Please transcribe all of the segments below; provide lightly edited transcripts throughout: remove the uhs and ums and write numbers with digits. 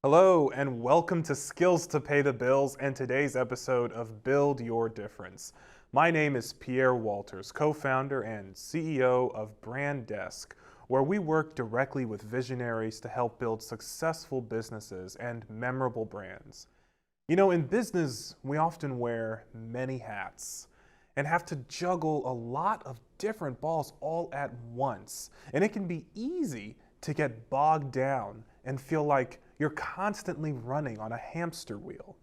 Hello, and welcome to Skills to Pay the Bills and today's episode of Build Your Difference. My name is Pierre Walters, co-founder and CEO of Brand Desk, where we work directly with visionaries to help build successful businesses and memorable brands. You know, in business, we often wear many hats and have to juggle a lot of different balls all at once. And it can be easy to get bogged down and feel like you're constantly running on a hamster wheel.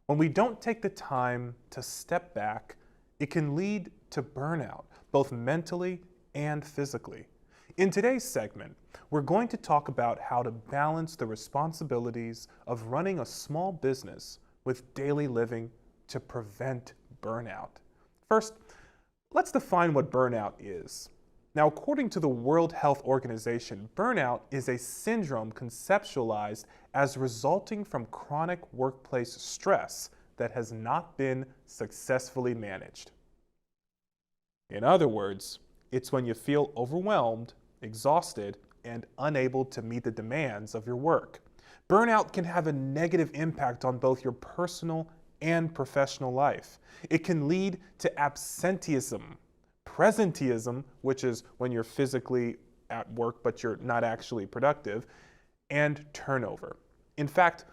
When we don't take the time to step back, it can lead to burnout, both mentally and physically. In today's segment, we're going to talk about how to balance the responsibilities of running a small business with daily living to prevent burnout. First, let's define what burnout is. Now, according to the World Health Organization, burnout is a syndrome conceptualized as resulting from chronic workplace stress that has not been successfully managed. In other words, it's when you feel overwhelmed, exhausted, and unable to meet the demands of your work. Burnout can have a negative impact on both your personal and professional life. It can lead to absenteeism, presenteeism, which is when you're physically at work but you're not actually productive, and turnover. In fact,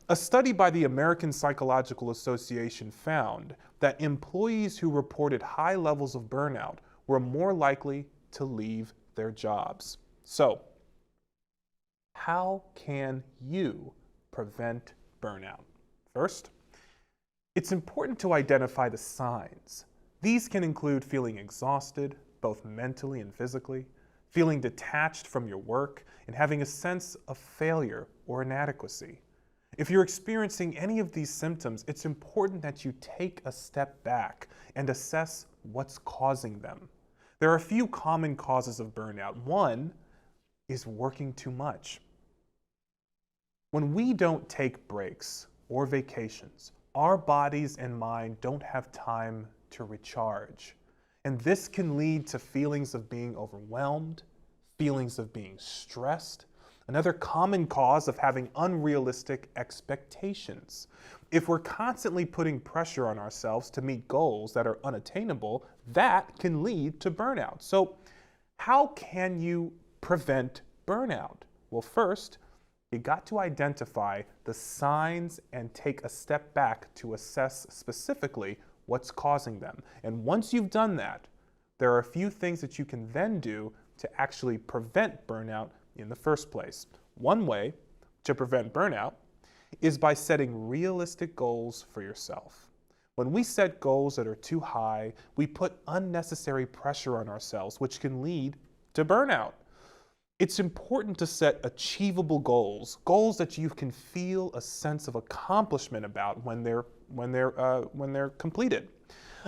a study by the American Psychological Association found that employees who reported high levels of burnout were more likely to leave their jobs. So, how can you prevent burnout? First, it's important to identify the signs. These can include feeling exhausted, both mentally and physically, feeling detached from your work, and having a sense of failure or inadequacy. If you're experiencing any of these symptoms, it's important that you take a step back and assess what's causing them. There are a few common causes of burnout. One is working too much. When we don't take breaks or vacations, our bodies and mind don't have time to recharge. And this can lead to feelings of being overwhelmed, feelings of being stressed. Another common cause of having unrealistic expectations. If we're constantly putting pressure on ourselves to meet goals that are unattainable, that can lead to burnout. So, how can you prevent burnout? Well, first, you got to identify the signs and take a step back to assess specifically what's causing them. And once you've done that, there are a few things that you can then do to actually prevent burnout in the first place. One way to prevent burnout is by setting realistic goals for yourself. When we set goals that are too high, we put unnecessary pressure on ourselves, which can lead to burnout. It's important to set achievable goals, goals that you can feel a sense of accomplishment about when they're completed.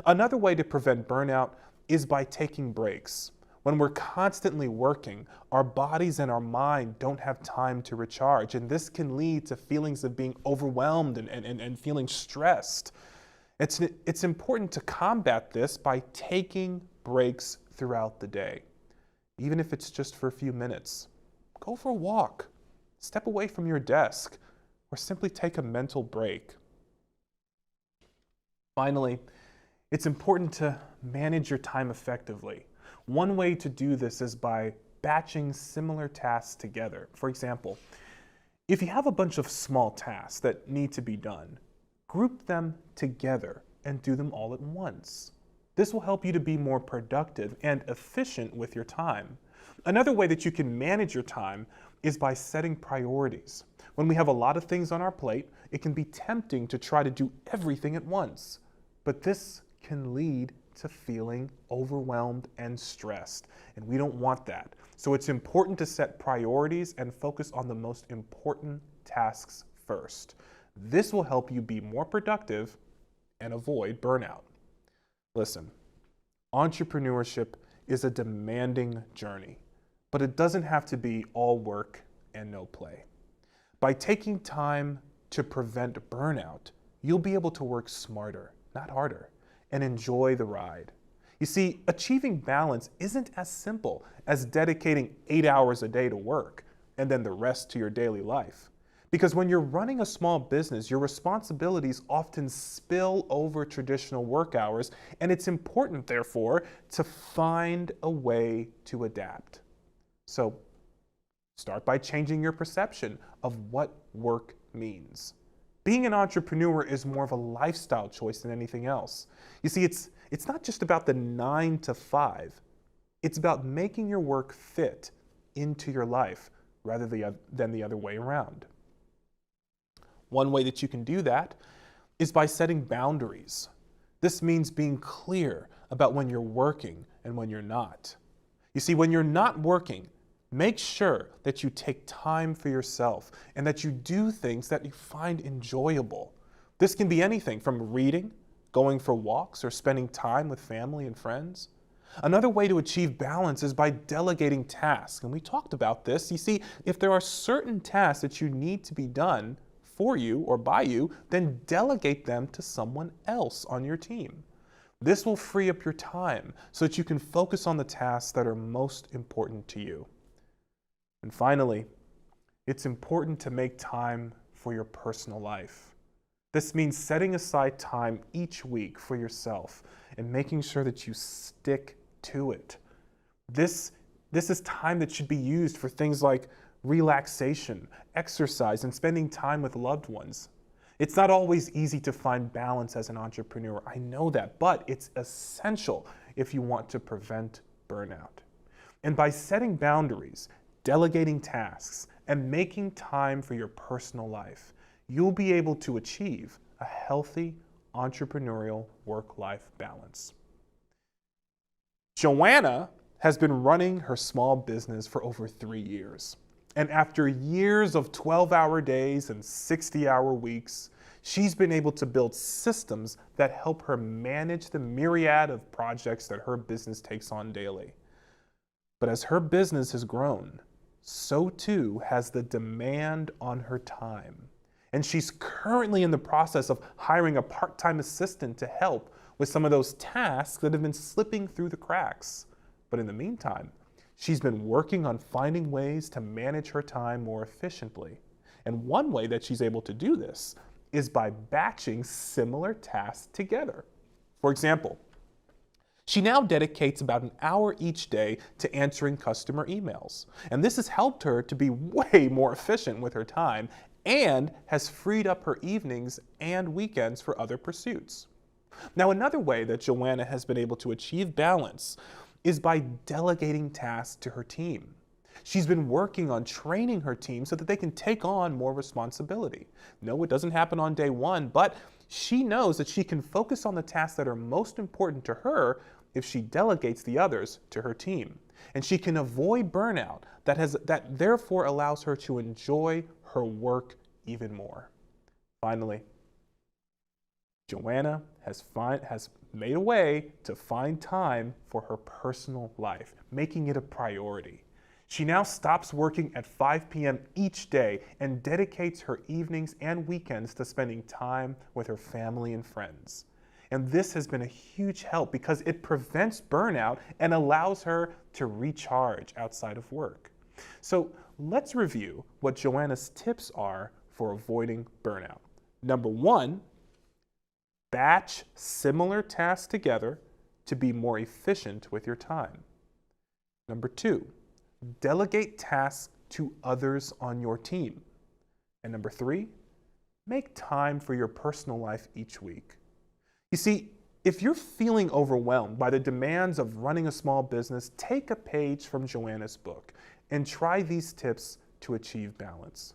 Another way to prevent burnout is by taking breaks. When we're constantly working, our bodies and our mind don't have time to recharge, and this can lead to feelings of being overwhelmed and feeling stressed. It's important to combat this by taking breaks throughout the day. Even if it's just for a few minutes. Go for a walk, step away from your desk, or simply take a mental break. Finally, it's important to manage your time effectively. One way to do this is by batching similar tasks together. For example, if you have a bunch of small tasks that need to be done, group them together and do them all at once. This will help you to be more productive and efficient with your time. Another way that you can manage your time is by setting priorities. When we have a lot of things on our plate, it can be tempting to try to do everything at once. But this can lead to feeling overwhelmed and stressed, and we don't want that. So it's important to set priorities and focus on the most important tasks first. This will help you be more productive and avoid burnout. Listen, entrepreneurship is a demanding journey, but it doesn't have to be all work and no play. By taking time to prevent burnout, you'll be able to work smarter, not harder, and enjoy the ride. You see, achieving balance isn't as simple as dedicating 8 hours a day to work and then the rest to your daily life. Because when you're running a small business, your responsibilities often spill over traditional work hours, and it's important, therefore, to find a way to adapt. So start by changing your perception of what work means. Being an entrepreneur is more of a lifestyle choice than anything else. You see, it's not just about the 9 to 5. It's about making your work fit into your life rather than the other way around. One way that you can do that is by setting boundaries. This means being clear about when you're working and when you're not. You see, when you're not working, make sure that you take time for yourself and that you do things that you find enjoyable. This can be anything from reading, going for walks, or spending time with family and friends. Another way to achieve balance is by delegating tasks. And we talked about this. You see, if there are certain tasks that you need to be done for you or by you, then delegate them to someone else on your team. This will free up your time so that you can focus on the tasks that are most important to you. And finally, it's important to make time for your personal life. This means setting aside time each week for yourself and making sure that you stick to it. This is time that should be used for things like relaxation, exercise, and spending time with loved ones. It's not always easy to find balance as an entrepreneur, I know that, but it's essential if you want to prevent burnout. And by setting boundaries, delegating tasks, and making time for your personal life, you'll be able to achieve a healthy entrepreneurial work-life balance. Joanna has been running her small business for over 3 years. And after years of 12-hour days and 60-hour weeks, she's been able to build systems that help her manage the myriad of projects that her business takes on daily. But as her business has grown, so too has the demand on her time. And she's currently in the process of hiring a part-time assistant to help with some of those tasks that have been slipping through the cracks. But in the meantime, she's been working on finding ways to manage her time more efficiently. And one way that she's able to do this is by batching similar tasks together. For example, she now dedicates about an hour each day to answering customer emails. And this has helped her to be way more efficient with her time and has freed up her evenings and weekends for other pursuits. Now, another way that Joanna has been able to achieve balance is by delegating tasks to her team. She's been working on training her team so that they can take on more responsibility. No, it doesn't happen on day one, but she knows that she can focus on the tasks that are most important to her if she delegates the others to her team. And she can avoid burnout that therefore allows her to enjoy her work even more. Finally, Joanna has made a way to find time for her personal life, making it a priority. She now stops working at 5 p.m. each day and dedicates her evenings and weekends to spending time with her family and friends. And this has been a huge help because it prevents burnout and allows her to recharge outside of work. So let's review what Joanna's tips are for avoiding burnout. Number 1, batch similar tasks together to be more efficient with your time. Number 2, delegate tasks to others on your team. And number 3, make time for your personal life each week. You see, if you're feeling overwhelmed by the demands of running a small business, take a page from Joanna's book and try these tips to achieve balance.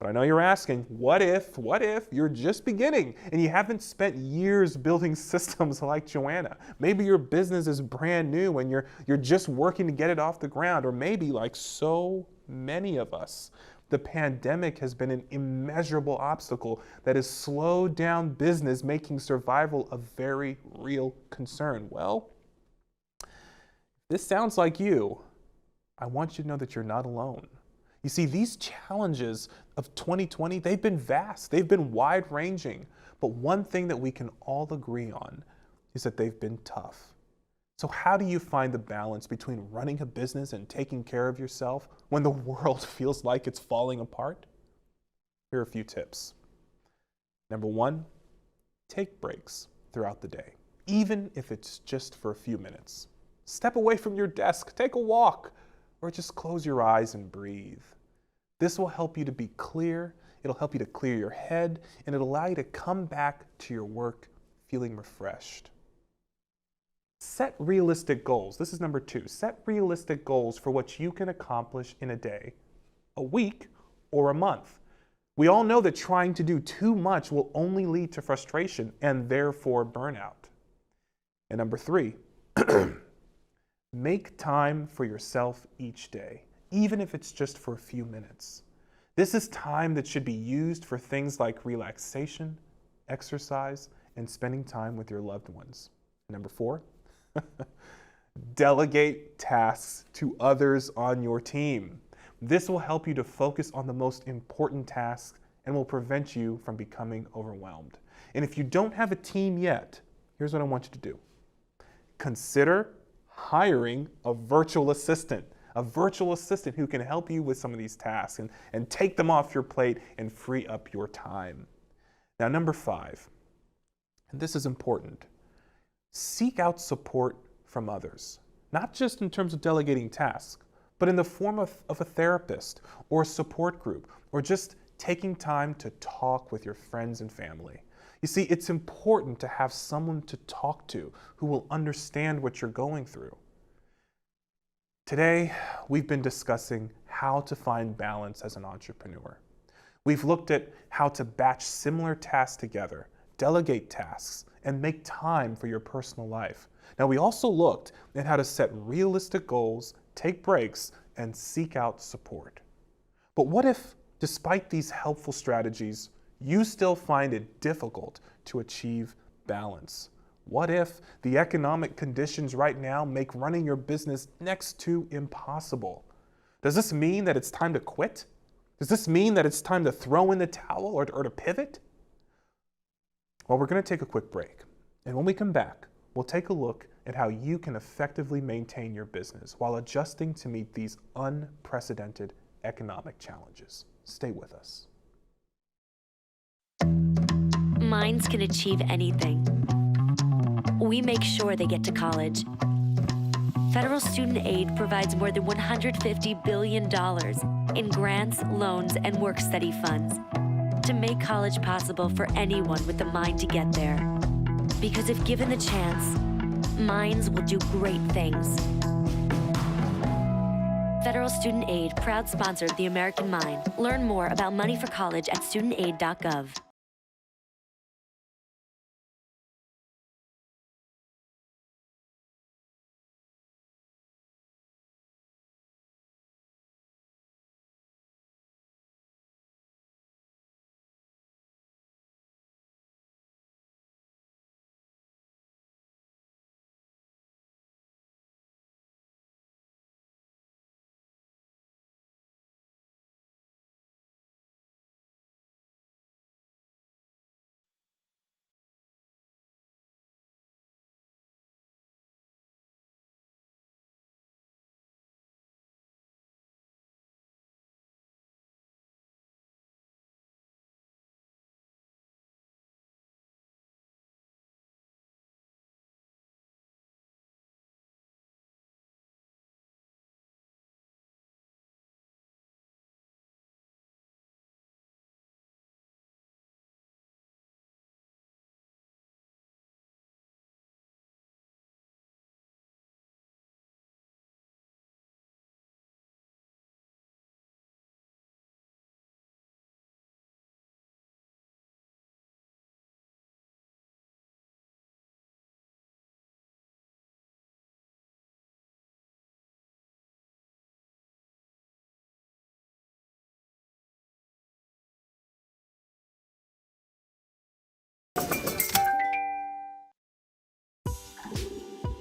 But I know you're asking, what if you're just beginning and you haven't spent years building systems like Joanna? Maybe your business is brand new and you're just working to get it off the ground, or maybe like so many of us, the pandemic has been an immeasurable obstacle that has slowed down business, making survival a very real concern. Well, this sounds like you. I want you to know that you're not alone. You see, these challenges of 2020, they've been vast, they've been wide-ranging, but one thing that we can all agree on is that they've been tough. So how do you find the balance between running a business and taking care of yourself when the world feels like it's falling apart? Here are a few tips. Number 1, take breaks throughout the day, even if it's just for a few minutes. Step away from your desk, take a walk, or just close your eyes and breathe. This will help you to be clear, it'll help you to clear your head, and it'll allow you to come back to your work feeling refreshed. Set realistic goals. This is number 2. Set realistic goals for what you can accomplish in a day, a week, or a month. We all know that trying to do too much will only lead to frustration and therefore burnout. And number 3, make time for yourself each day, even if it's just for a few minutes. This is time that should be used for things like relaxation, exercise, and spending time with your loved ones. Number 4, delegate tasks to others on your team. This will help you to focus on the most important tasks and will prevent you from becoming overwhelmed. And if you don't have a team yet, here's what I want you to do. Consider hiring a virtual assistant who can help you with some of these tasks and take them off your plate and free up your time. Now, number 5, and this is important, seek out support from others, not just in terms of delegating tasks, but in the form of a therapist or a support group, or just taking time to talk with your friends and family. You see, it's important to have someone to talk to who will understand what you're going through. Today, we've been discussing how to find balance as an entrepreneur. We've looked at how to batch similar tasks together, delegate tasks, and make time for your personal life. Now, we also looked at how to set realistic goals, take breaks, and seek out support. But what if, despite these helpful strategies, you still find it difficult to achieve balance? What if the economic conditions right now make running your business next to impossible? Does this mean that it's time to quit? Does this mean that it's time to throw in the towel or to pivot? Well, we're going to take a quick break. And when we come back, we'll take a look at how you can effectively maintain your business while adjusting to meet these unprecedented economic challenges. Stay with us. Minds can achieve anything. We make sure they get to college. Federal student aid provides more than $150 billion in grants, loans, and work-study funds to make college possible for anyone with the mind to get there. Because if given the chance, minds will do great things. Federal Student Aid, proud sponsor of the American Mind. Learn more about money for college at studentaid.gov.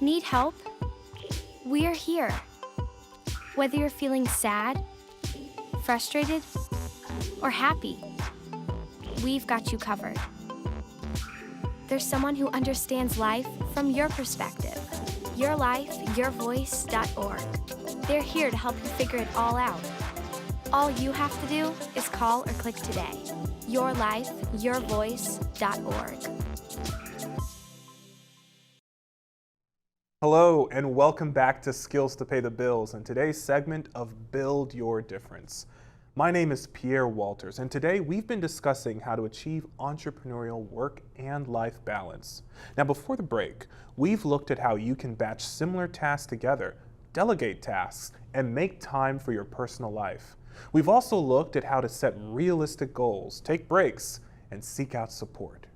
Need help? We're here. Whether you're feeling sad, frustrated, or happy, we've got you covered. There's someone who understands life from your perspective. YourLifeYourVoice.org. They're here to help you figure it all out. All you have to do is call or click today. yourlifeyourvoice.org. Hello, and welcome back to Skills to Pay the Bills and today's segment of Build Your Difference. My name is Pierre Walters, and today we've been discussing how to achieve entrepreneurial work and life balance. Now, before the break, we've looked at how you can batch similar tasks together, delegate tasks, and make time for your personal life. We've also looked at how to set realistic goals, take breaks, and seek out support.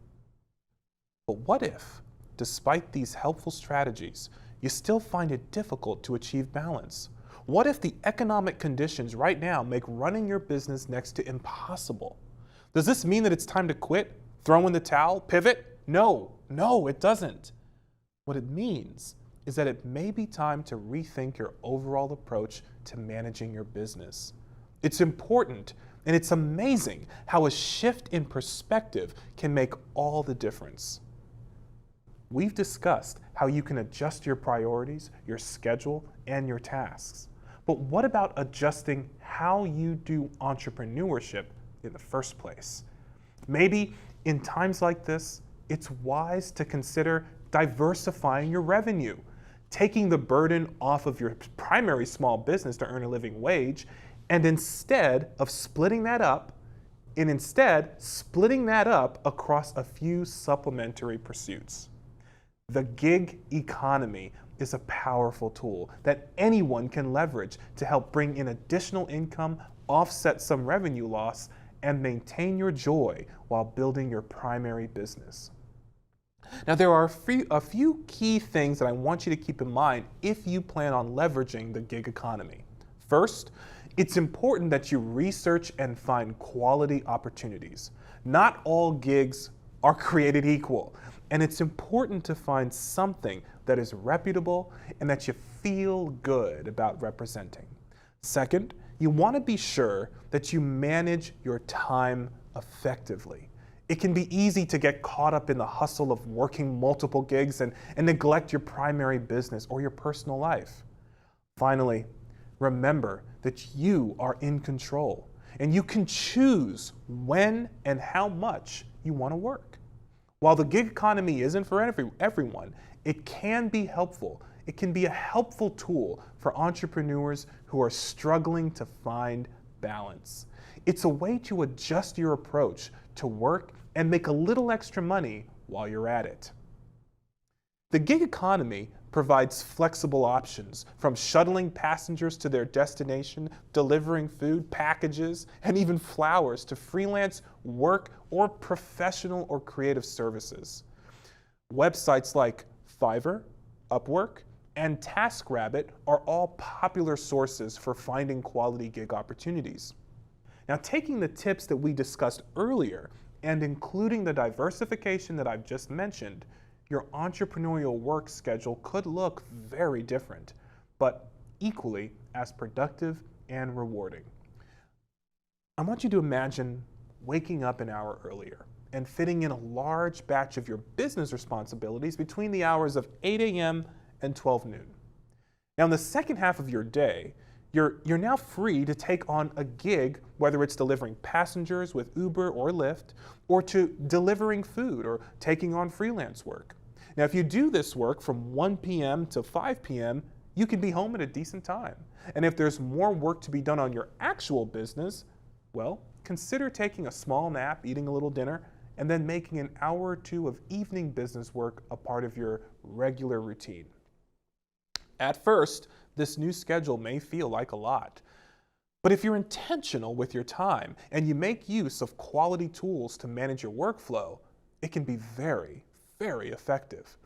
But what if, despite these helpful strategies, you still find it difficult to achieve balance? What if the economic conditions right now make running your business next to impossible? Does this mean that it's time to quit, throw in the towel, pivot? No, it doesn't. What it means is that it may be time to rethink your overall approach to managing your business. It's important, and it's amazing how a shift in perspective can make all the difference. We've discussed how you can adjust your priorities, your schedule, and your tasks. But what about adjusting how you do entrepreneurship in the first place? Maybe in times like this, it's wise to consider diversifying your revenue, taking the burden off of your primary small business to earn a living wage, and instead splitting that up across a few supplementary pursuits. The gig economy is a powerful tool that anyone can leverage to help bring in additional income, offset some revenue loss, and maintain your joy while building your primary business. Now, there are a few key things that I want you to keep in mind if you plan on leveraging the gig economy. First, it's important that you research and find quality opportunities. Not all gigs are created equal, and it's important to find something that is reputable and that you feel good about representing. Second, you want to be sure that you manage your time effectively. It can be easy to get caught up in the hustle of working multiple gigs and neglect your primary business or your personal life. Finally, remember that you are in control and you can choose when and how much you want to work. While the gig economy isn't for everyone, it can be helpful. It can be a helpful tool for entrepreneurs who are struggling to find balance. It's a way to adjust your approach to work and make a little extra money while you're at it. The gig economy provides flexible options, from shuttling passengers to their destination, delivering food, packages, and even flowers, to freelance work or professional or creative services. Websites like Fiverr, Upwork, and TaskRabbit are all popular sources for finding quality gig opportunities. Now, taking the tips that we discussed earlier and including the diversification that I've just mentioned, your entrepreneurial work schedule could look very different, but equally as productive and rewarding. I want you to imagine waking up an hour earlier and fitting in a large batch of your business responsibilities between the hours of 8 a.m. and 12 noon. Now, in the second half of your day, you're now free to take on a gig, whether it's delivering passengers with Uber or Lyft, or to delivering food or taking on freelance work. Now, if you do this work from 1 p.m. to 5 p.m., you can be home at a decent time. And if there's more work to be done on your actual business, well, consider taking a small nap, eating a little dinner, and then making an hour or two of evening business work a part of your regular routine. At first, this new schedule may feel like a lot, but if you're intentional with your time and you make use of quality tools to manage your workflow, it can be very, very effective.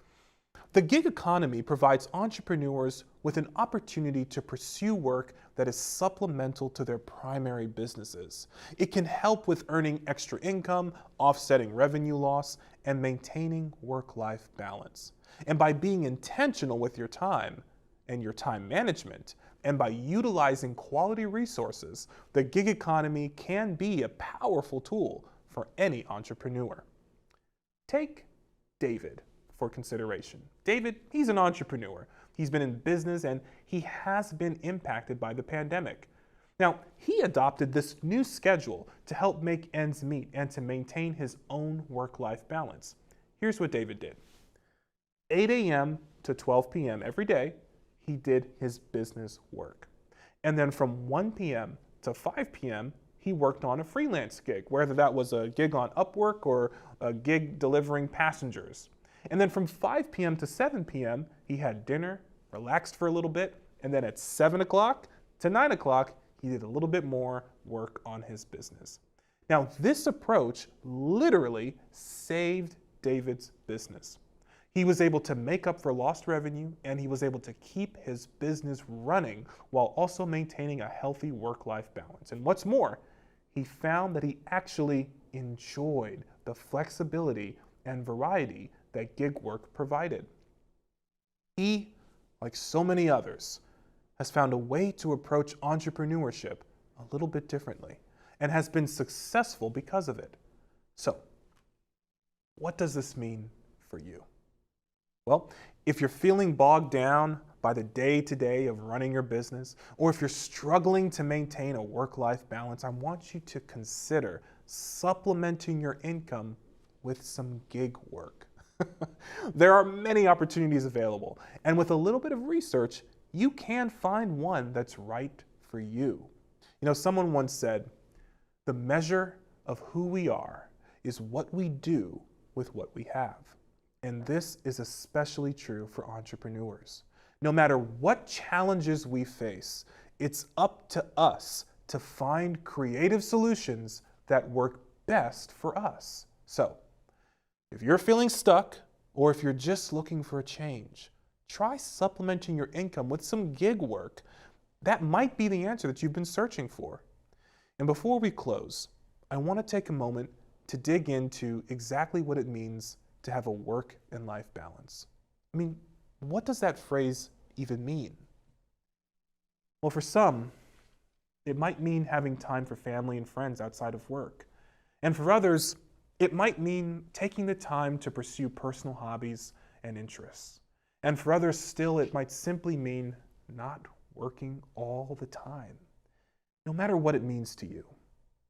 The gig economy provides entrepreneurs with an opportunity to pursue work that is supplemental to their primary businesses. It can help with earning extra income, offsetting revenue loss, and maintaining work-life balance. And by being intentional with your time and your time management, and by utilizing quality resources, the gig economy can be a powerful tool for any entrepreneur. Take David for consideration. David, he's an entrepreneur. He's been in business and he has been impacted by the pandemic. Now, he adopted this new schedule to help make ends meet and to maintain his own work-life balance. Here's what David did. 8 a.m. to 12 p.m. every day, he did his business work. And then from 1 p.m. to 5 p.m., he worked on a freelance gig, whether that was a gig on Upwork or a gig delivering passengers. And then from 5 p.m. to 7 p.m., he had dinner, relaxed for a little bit, and then at 7 o'clock to 9 o'clock, he did a little bit more work on his business. Now, this approach literally saved David's business. He was able to make up for lost revenue, and he was able to keep his business running while also maintaining a healthy work-life balance. And what's more, he found that he actually enjoyed the flexibility and variety that gig work provided. He, like so many others, has found a way to approach entrepreneurship a little bit differently and has been successful because of it. So, what does this mean for you? Well, if you're feeling bogged down by the day-to-day of running your business, or if you're struggling to maintain a work-life balance, I want you to consider supplementing your income with some gig work. There are many opportunities available, and with a little bit of research, you can find one that's right for you. You know, someone once said, "The measure of who we are is what we do with what we have." And this is especially true for entrepreneurs. No matter what challenges we face, it's up to us to find creative solutions that work best for us. So, if you're feeling stuck, or if you're just looking for a change, try supplementing your income with some gig work. That might be the answer that you've been searching for. And before we close, I want to take a moment to dig into exactly what it means to have a work and life balance. I mean, what does that phrase even mean? Well, for some, it might mean having time for family and friends outside of work. And for others, it might mean taking the time to pursue personal hobbies and interests. And for others still, it might simply mean not working all the time. No matter what it means to you,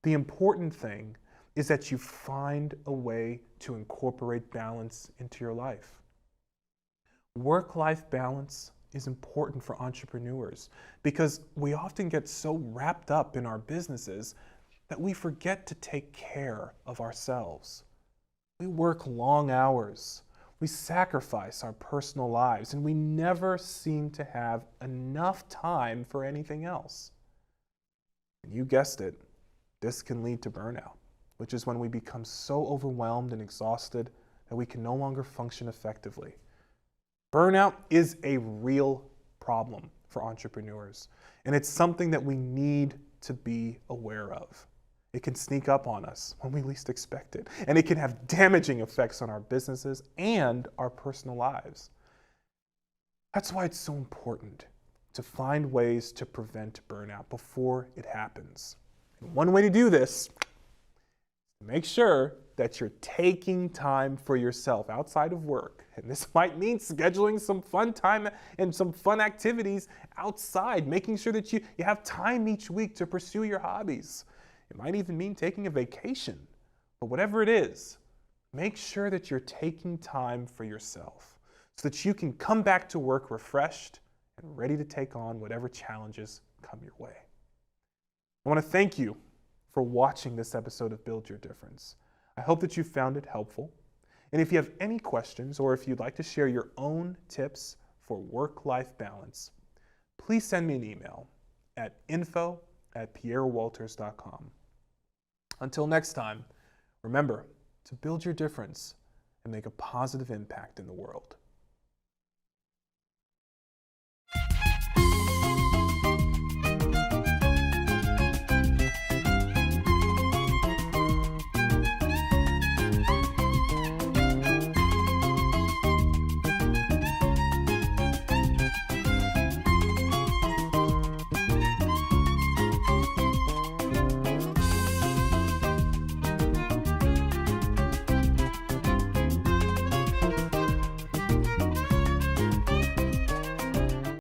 the important thing is that you find a way to incorporate balance into your life. Work-life balance is important for entrepreneurs because we often get so wrapped up in our businesses that we forget to take care of ourselves. We work long hours, we sacrifice our personal lives, and we never seem to have enough time for anything else. And you guessed it, this can lead to burnout, which is when we become so overwhelmed and exhausted that we can no longer function effectively. Burnout is a real problem for entrepreneurs, and it's something that we need to be aware of. It can sneak up on us when we least expect it, and it can have damaging effects on our businesses and our personal lives. That's why it's so important to find ways to prevent burnout before it happens. And one way to do this, make sure that you're taking time for yourself outside of work. And this might mean scheduling some fun time and some fun activities outside, making sure that you have time each week to pursue your hobbies. It might even mean taking a vacation. But whatever it is, make sure that you're taking time for yourself so that you can come back to work refreshed and ready to take on whatever challenges come your way. I want to thank you for watching this episode of Build Your Difference. I hope that you found it helpful. And if you have any questions or if you'd like to share your own tips for work-life balance, please send me an email at info@pierrewalters.com. Until next time, remember to build your difference and make a positive impact in the world.